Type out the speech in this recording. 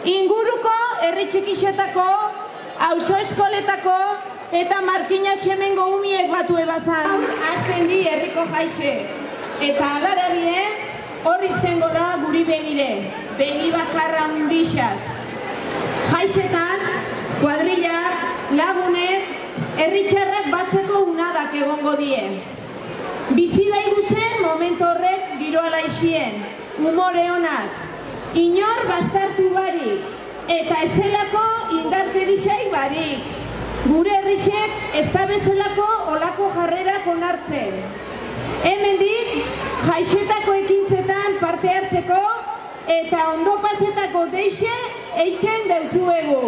Inguruko herri txikixetako, auzo eskoletako eta markina semengo umiek batu ebazan. Azten di herriko jaixe. Eta agarabie horri zengo da guri begire. Begi bakarra undixaz. Jaixetan, kuadrillak, lagunek, herritxarrak batzeko unadak egongo die. Bizi daigu zen momentu horrek giroa laixien, umore honaz, inor bastartu barik, eta ezelako indarkerixai barik. Gure herrixek ez da bezalako olako jarrerak onartzen. Hemendik, jaixetako ekintzetan parte hartzeko eta ondo pasetako deixe eitzen deutzuegu.